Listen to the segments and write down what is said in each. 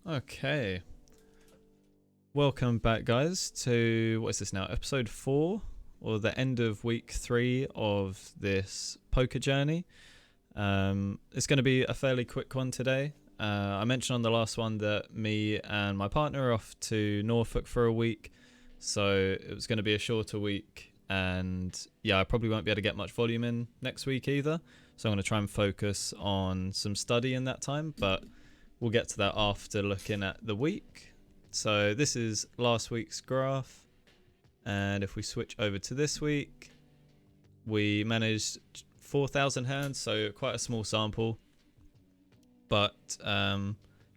Okay. Welcome back, guys, to what is this now? Episode 4, or the end of week 3 of this poker journey. It's going to be a fairly quick one today. I mentioned on the last one that me and my partner are off to Norfolk for a week, so it was going to be a shorter week. And yeah, I probably won't be able to get much volume in next week either. So I'm going to try and focus on some study in that time, but we'll get to that after looking at the week. So this is last week's graph, and if we switch over to this week, we managed 4,000 hands, so quite a small sample, but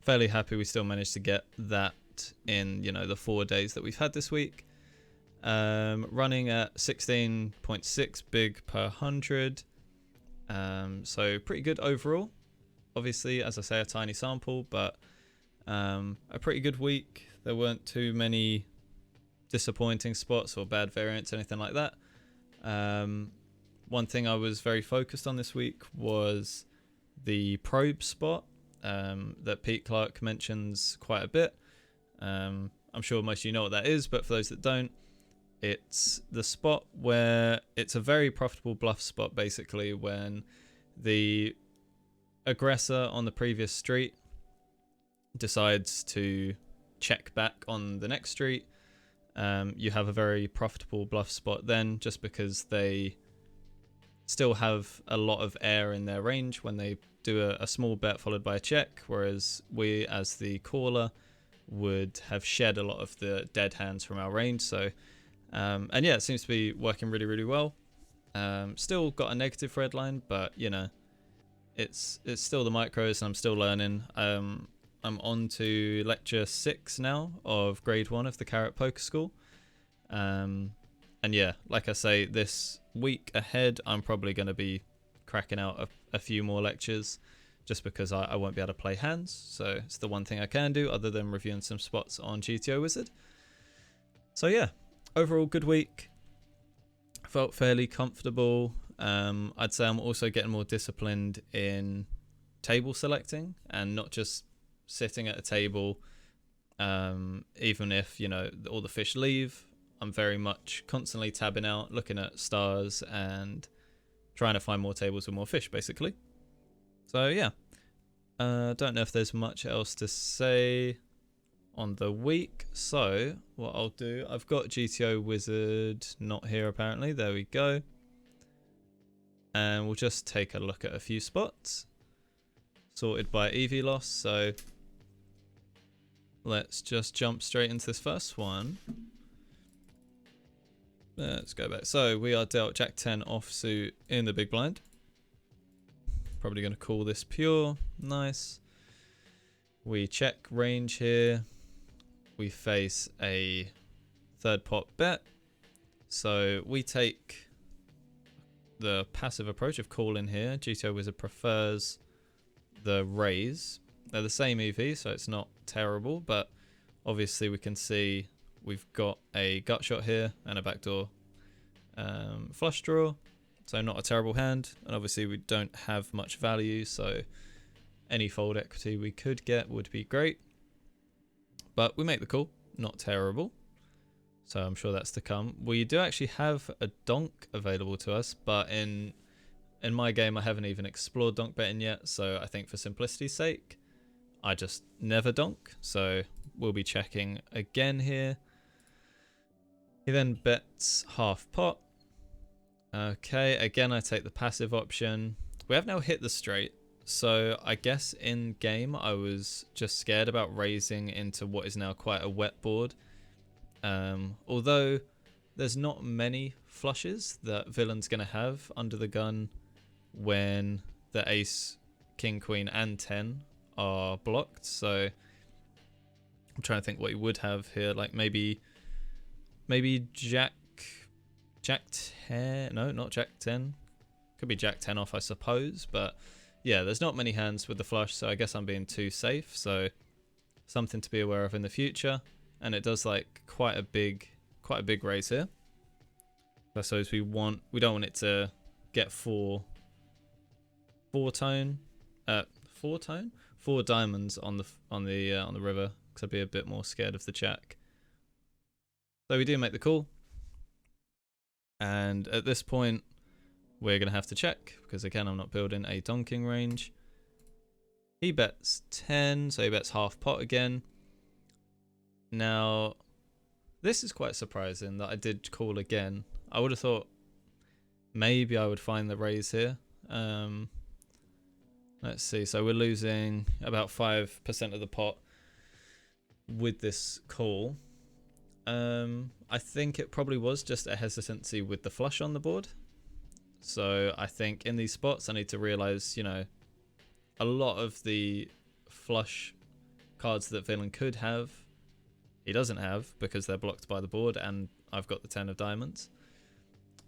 fairly happy we still managed to get that in, the 4 days that we've had this week. Running at 16.6 big per 100, so pretty good overall. Obviously, as I say, a tiny sample, but a pretty good week. There weren't too many disappointing spots or bad variants, anything like that. One thing I was very focused on this week was the probe spot that Pete Clark mentions quite a bit. I'm sure most of you know what that is, but for those that don't, it's the spot where it's a very profitable bluff spot, basically, when the aggressor on the previous street decides to check back on the next street. You have a very profitable bluff spot then, just because they still have a lot of air in their range when they do a small bet followed by a check, whereas we as the caller would have shed a lot of the dead hands from our range. So and yeah, it seems to be working really, really well. Still got a negative red line, but it's still the micros, and I'm still learning. I'm on to lecture 6 now of grade 1 of the Carrot Poker School. And yeah, like I say, this week ahead, I'm probably going to be cracking out a few more lectures, just because I won't be able to play hands. So it's the one thing I can do other than reviewing some spots on GTO Wizard. So yeah, overall good week. Felt fairly comfortable. I'd say I'm also getting more disciplined in table selecting and not just sitting at a table. Even if all the fish leave, I'm very much constantly tabbing out, looking at stars and trying to find more tables with more fish, basically. So yeah, don't know if there's much else to say on the week. So what I'll do, I've got GTO Wizard not here apparently. There we go. And we'll just take a look at a few spots sorted by EV loss. So let's just jump straight into this first one. Let's go back. So we are dealt Jack 10 offsuit in the big blind. Probably going to call this pure. Nice. We check range here. We face a third pot bet. So we take the passive approach of calling here. GTO Wizard prefers the raise. They're the same EV, so it's not terrible, but obviously we can see we've got a gut shot here and a backdoor flush draw, so not a terrible hand. And obviously we don't have much value, so any fold equity we could get would be great. But we make the call, not terrible. So I'm sure that's to come. We do actually have a donk available to us, but in my game I haven't even explored donk betting yet, so I think for simplicity's sake I just never donk. So we'll be checking again here. He then bets half pot. Okay, again I take the passive option. We have now hit the straight, so I guess in game I was just scared about raising into what is now quite a wet board. Although there's not many flushes that villain's going to have under the gun when the ace, king, queen and 10 are blocked. So I'm trying to think what he would have here, like maybe jack 10. No, not jack 10. Could be jack 10 off, I suppose, but yeah, there's not many hands with the flush, so I guess I'm being too safe. So something to be aware of in the future. And it does like quite a big raise here. I suppose we don't want it to get four tone 4 diamonds on the river because I'd be a bit more scared of the jack. So we do make the call, and at this point we're gonna have to check because again I'm not building a donking range. He bets 10, so he bets half pot again. Now this is quite surprising that I did call again. I would have thought maybe I would find the raise here. Let's see, so we're losing about 5% of the pot with this call. I think it probably was just a hesitancy with the flush on the board. So I think in these spots I need to realize, you know, a lot of the flush cards that villain could have, he doesn't have because they're blocked by the board, and I've got the 10 of diamonds.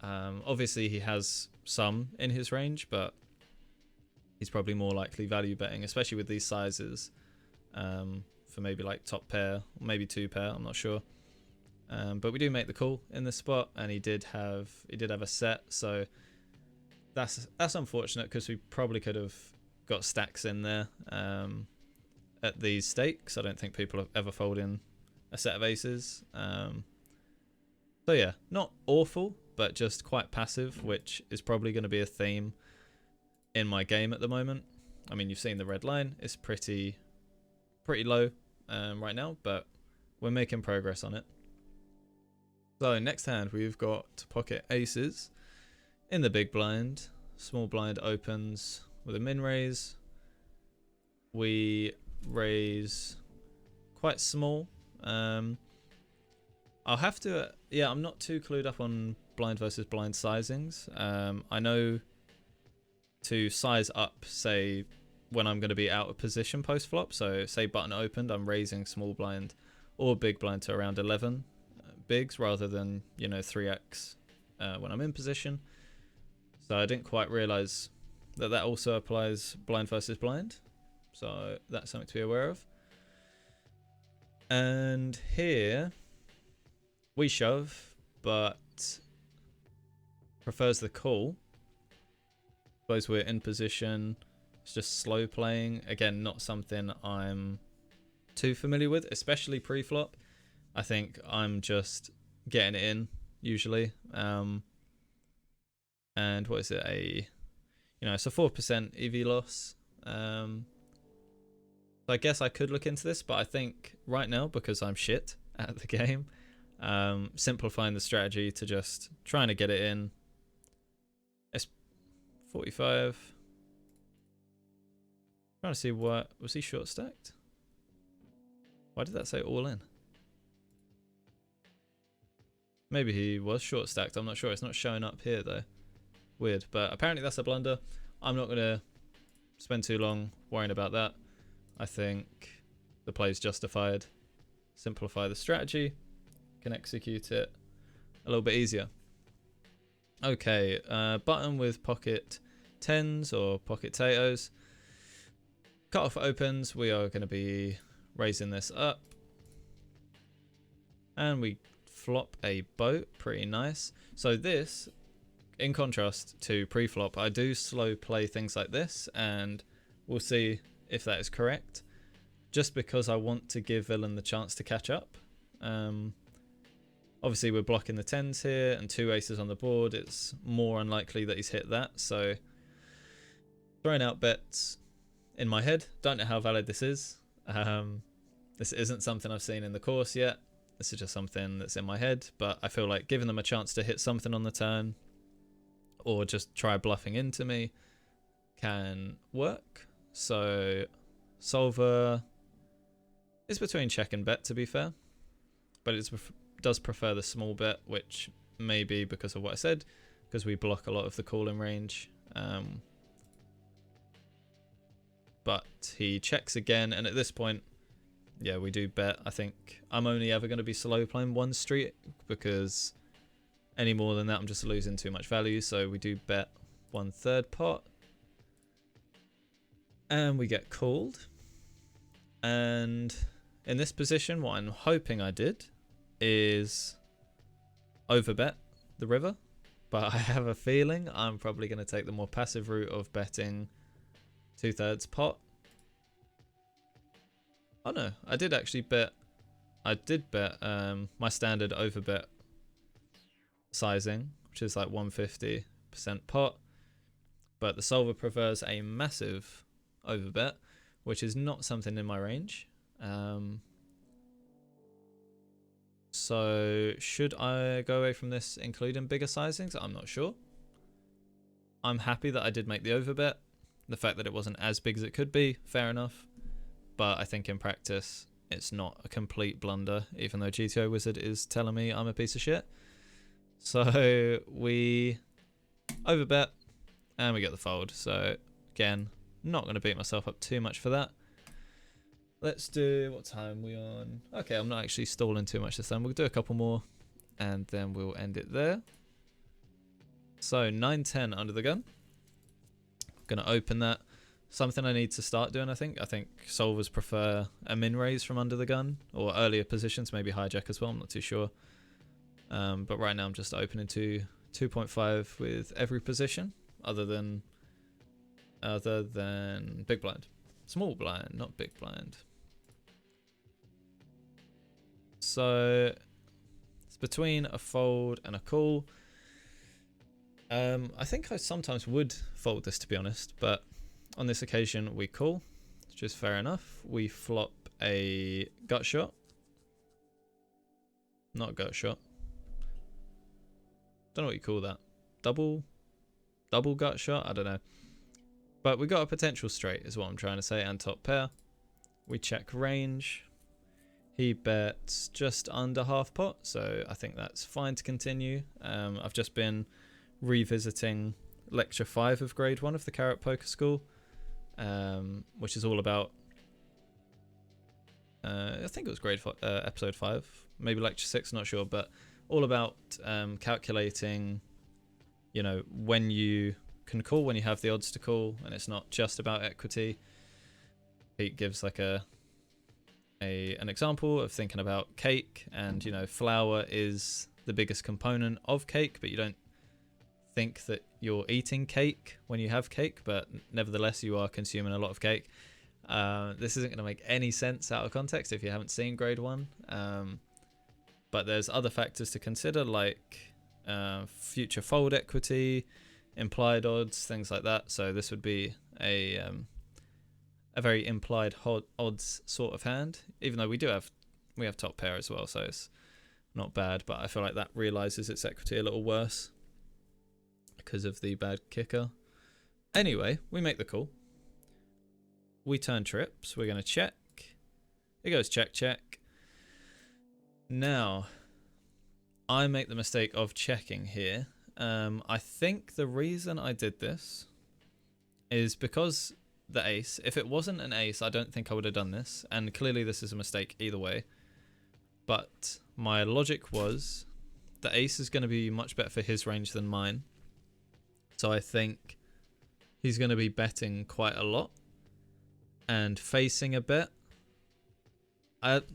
Obviously he has some in his range, but he's probably more likely value betting, especially with these sizes, for maybe like top pair, or maybe 2 pair, I'm not sure. But we do make the call in this spot, and he did have a set, so that's unfortunate because we probably could have got stacks in there at these stakes. I don't think people have ever folded in a set of aces. So yeah, not awful, but just quite passive, which is probably going to be a theme in my game at the moment. I mean, you've seen the red line. It's pretty low right now, but we're making progress on it. So next hand, we've got pocket aces in the big blind. Small blind opens with a min raise. We raise quite small. I'll have to, yeah, I'm not too clued up on blind versus blind sizings. I know to size up, say, when I'm going to be out of position post flop. So say button opened, I'm raising small blind or big blind to around 11 bigs rather than, you know, 3x when I'm in position. So I didn't quite realize that also applies blind versus blind. So that's something to be aware of. And here we shove, but prefers the call. Suppose we're in position. It's just slow playing. Again, not something I'm too familiar with, especially pre-flop. I think I'm just getting it in usually. And what is it? It's a 4% EV loss. So I guess I could look into this, but I think right now, because I'm shit at the game, simplifying the strategy to just trying to get it in. It's 45. Trying to see what was he short stacked? Why did that say all in? Maybe he was short stacked, I'm not sure. It's not showing up here though. Weird, but apparently that's a blunder. I'm not gonna spend too long worrying about that. I think the play's justified. Simplify the strategy, can execute it a little bit easier. Okay, button with pocket 10s or pocket potatoes. Cut off opens, we are going to be raising this up. And we flop a boat, pretty nice. So this, in contrast to pre-flop, I do slow play things like this, and we'll see if that is correct. Just because I want to give villain the chance to catch up. Obviously we're blocking the 10s here and 2 aces on the board. It's more unlikely that he's hit that. So throwing out bets in my head. Don't know how valid this is. This isn't something I've seen in the course yet. This is just something that's in my head. But I feel like giving them a chance to hit something on the turn or just try bluffing into me can work. So solver is between check and bet, to be fair. But it does prefer the small bet, which may be because of what I said, because we block a lot of the calling range. But he checks again, and at this point, yeah, we do bet. I think I'm only ever going to be slow playing one street, because any more than that I'm just losing too much value. So we do bet 1/3 pot, and we get called. And in this position, what I'm hoping I did is overbet the river, but I have a feeling I'm probably going to take the more passive route of betting 2/3 pot. Oh no, I did actually bet. I did bet my standard overbet sizing, which is like 150% pot, but the solver prefers a massive overbet, which is not something in my range. So should I go away from this including bigger sizings? I'm not sure. I'm happy that I did make the overbet. The fact that it wasn't as big as it could be, fair enough. But I think in practice, it's not a complete blunder, even though GTO Wizard is telling me I'm a piece of shit. So we overbet and we get the fold. So again, not going to beat myself up too much for that. Let's do, what time are we on? Okay, I'm not actually stalling too much this time. We'll do a couple more and then we'll end it there. So 9-10 under the gun. I'm going to open that. Something I need to start doing, I think. I think solvers prefer a min raise from under the gun or earlier positions, maybe hijack as well. I'm not too sure. But right now I'm just opening to 2.5 with every position other than big blind. Small blind, not big blind. So it's between a fold and a call. I think I sometimes would fold this, to be honest, but on this occasion we call, which is fair enough. We flop a gut shot. Not gut shot. Don't know what you call that. Double gut shot? I don't know. But we got a potential straight is what I'm trying to say, and top pair. We check range. He bets just under half pot, so I think that's fine to continue. I've just been revisiting lecture 5 of grade 1 of the Carrot Poker School, which is all about I think it was episode 5, maybe lecture 6, not sure, but all about calculating, you know, when you can call, when you have the odds to call, and it's not just about equity. Pete gives like an example of thinking about cake, and you know, flour is the biggest component of cake, but you don't think that you're eating cake when you have cake, but nevertheless you are consuming a lot of cake. This isn't going to make any sense out of context if you haven't seen grade 1, but there's other factors to consider, like future fold equity, implied odds, things like that. So this would be a very implied odds sort of hand, even though we have top pair as well, so it's not bad, but I feel like that realizes its equity a little worse because of the bad kicker. Anyway, we make the call. We turn trips. We're going to check. It goes check, check. Now, I make the mistake of checking here. I think the reason I did this is because the ace, if it wasn't an ace, I don't think I would have done this. And clearly this is a mistake either way. But my logic was the ace is going to be much better for his range than mine. So I think he's going to be betting quite a lot and facing a bet.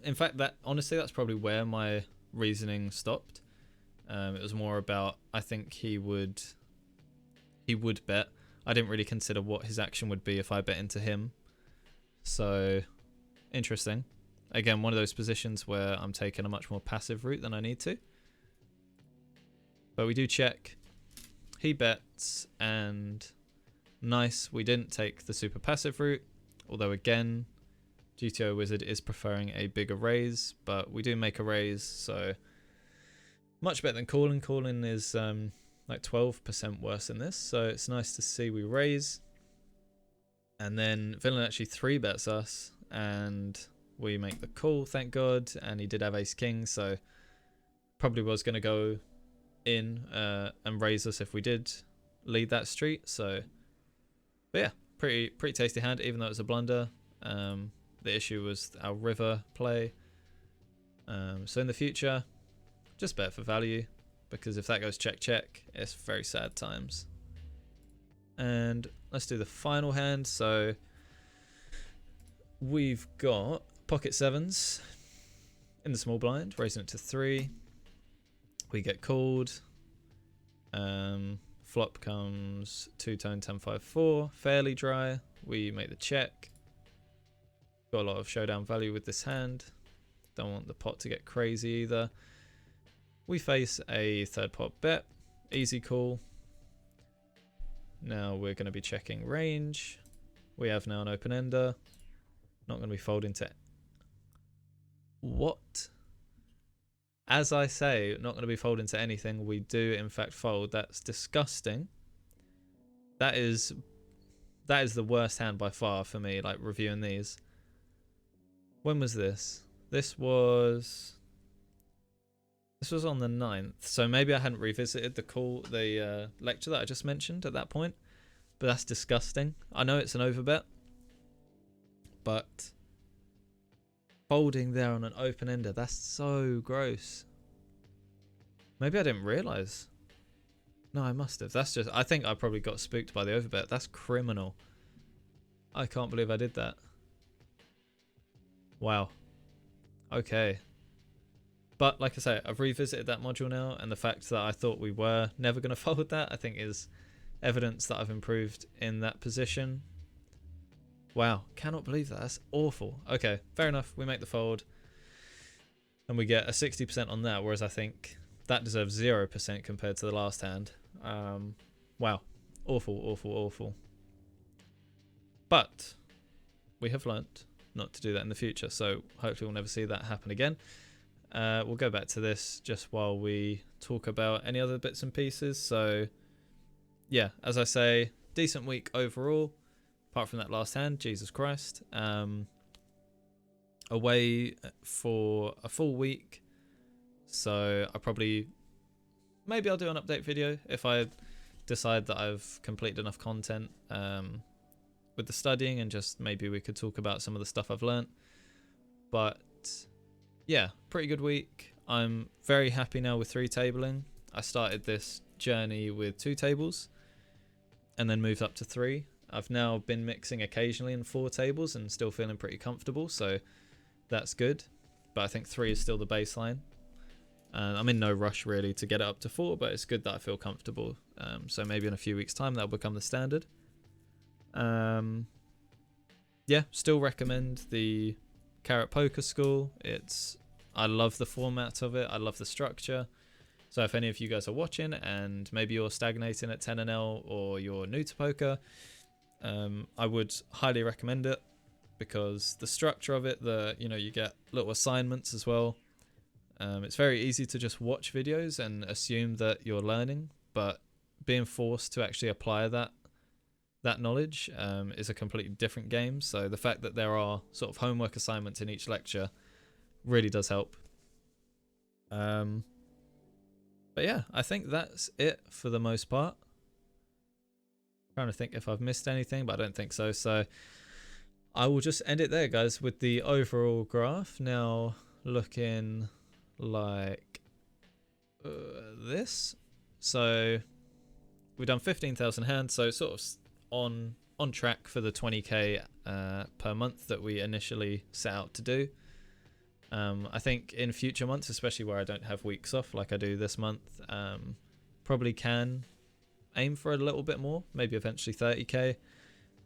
In fact, honestly, that's probably where my reasoning stopped. It was more about, I think he would bet. I didn't really consider what his action would be if I bet into him. So, interesting. Again, one of those positions where I'm taking a much more passive route than I need to. But we do check. He bets, and nice, we didn't take the super passive route. Although again, GTO Wizard is preferring a bigger raise, but we do make a raise, so much better than calling. Calling is like 12% worse than this, so it's nice to see we raise. And then Villain actually 3-bets us, and we make the call, thank God, and he did have ace king, so probably was going to go in and raise us if we did lead that street. So, but yeah, pretty tasty hand, even though it was a blunder. The issue was our river play. So in the future, just bet for value, because if that goes check check, it's very sad times. And let's do the final hand. So we've got pocket sevens in the small blind, raising it to 3. We get called. Flop comes 2-tone 10-5-4, fairly dry. We make the check. Got a lot of showdown value with this hand. Don't want the pot to get crazy either. We face a third pot bet. Easy call. Now we're going to be checking range. We have now an open ender. Not going to be folding to... What? As I say, not going to be folding to anything. We do in fact fold. That's disgusting. That is the worst hand by far for me, like reviewing these. When was this? This was on the 9th. So maybe I hadn't revisited the lecture that I just mentioned at that point. But that's disgusting. I know it's an overbet. But folding there on an open ender, that's so gross. Maybe I didn't realise. No, I must have. That's just... I think I probably got spooked by the overbet. That's criminal. I can't believe I did that. Wow. Okay. But like I say, I've revisited that module now, and the fact that I thought we were never going to fold that, I think is evidence that I've improved in that position. Wow. Cannot believe that. That's awful. Okay, fair enough. We make the fold. And we get a 60% on that, whereas I think that deserves 0% compared to the last hand. Wow. Awful, awful, awful. But we have learnt not to do that in the future, so hopefully we'll never see that happen again. We'll go back to this just while we talk about any other bits and pieces. So yeah, as I say, decent week overall, apart from that last hand. Jesus Christ. Away for a full week, so maybe I'll do an update video if I decide that I've completed enough content with the studying, and just maybe we could talk about some of the stuff I've learnt. But yeah, pretty good week. I'm very happy now with 3 tabling. I started this journey with 2 tables and then moved up to 3. I've now been mixing occasionally in 4 tables and still feeling pretty comfortable, so that's good. But I think 3 is still the baseline. I'm in no rush really to get it up to 4, but it's good that I feel comfortable. So maybe in a few weeks' time that'll become the standard. Yeah, still recommend the Carrot Poker School. I love the format of it. I love the structure. So if any of you guys are watching and maybe you're stagnating at 10NL or you're new to poker, I would highly recommend it, because the structure of it, you get little assignments as well. It's very easy to just watch videos and assume that you're learning, but being forced to actually apply that knowledge is a completely different game. So the fact that there are sort of homework assignments in each lecture really does help. But yeah, I think that's it for the most part. Trying to think if I've missed anything, but I don't think so. So I will just end it there, guys, with the overall graph now looking like this. So we've done 15,000 hands, so sort of on track for the 20k per month that we initially set out to do. I think in future months, especially where I don't have weeks off like I do this month, probably can aim for a little bit more, maybe eventually 30k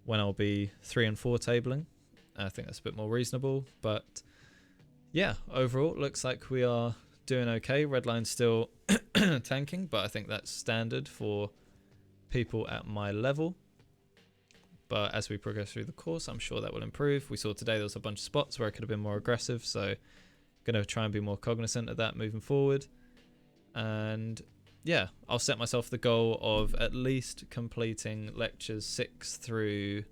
when I'll be 3 and 4 tabling. I think that's a bit more reasonable. But yeah, overall looks like we are doing okay. Redline's still tanking, but I think that's standard for people at my level. But as we progress through the course, I'm sure that will improve. We saw today there was a bunch of spots where I could have been more aggressive, so going to try and be more cognizant of that moving forward. And yeah, I'll set myself the goal of at least completing lectures 6 through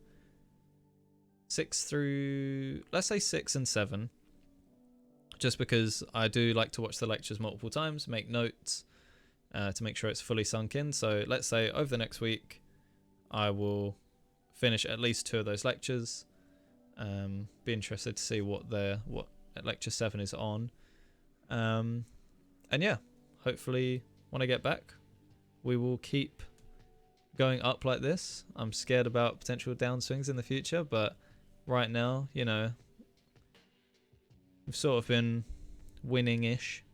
let's say 6 and 7, just because I do like to watch the lectures multiple times, make notes to make sure it's fully sunk in. So let's say over the next week I will finish at least 2 of those lectures. Be interested to see what lecture 7 is on. And yeah, hopefully when I get back we will keep going up like this. I'm scared about potential downswings in the future, but right now, we've sort of been winning-ish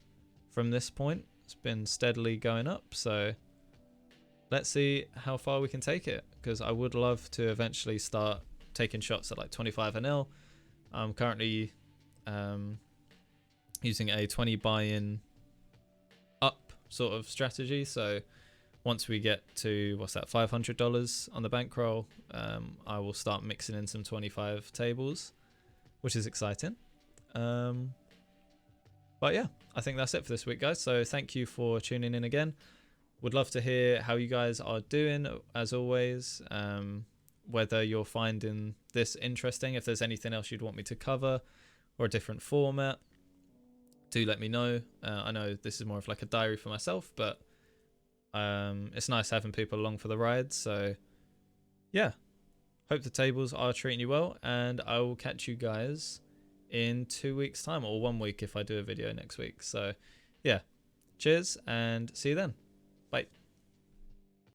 from this point. It's been steadily going up, so let's see how far we can take it, because I would love to eventually start taking shots at like 25NL. I'm currently using a 20 buy-in up sort of strategy. So once we get to, what's that, $500 on the bankroll, I will start mixing in some 25 tables, which is exciting. But yeah, I think that's it for this week, guys. So thank you for tuning in again. Would love to hear how you guys are doing, as always. Whether you're finding this interesting, if there's anything else you'd want me to cover or a different format, do let me know. I know this is more of like a diary for myself, but it's nice having people along for the ride. So yeah, hope the tables are treating you well, and I will catch you guys in 2 weeks time, or 1 week if I do a video next week. So yeah, cheers and see you then.